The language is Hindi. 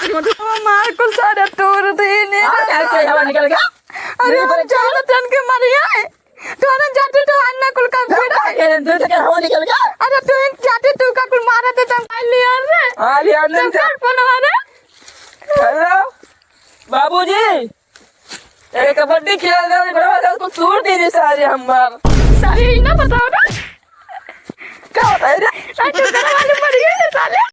मार को सारा तोड़ देने निकल गया अरे हम जाना तन के मरिया है तो ना जाते तो अन्ना कुल का फिर हवा निकल गया अरे तू जाते तू का कुल मारा तो तुम लिया रे हाँ लिया कौन आ रे हेलो बाबूजी एक कबड्डी खेल रहे बड़ा उसको तोड़ दीजिए सारे हमार सारे ही ना बताओ ना क्या होता है तू घर वाले मर गए साले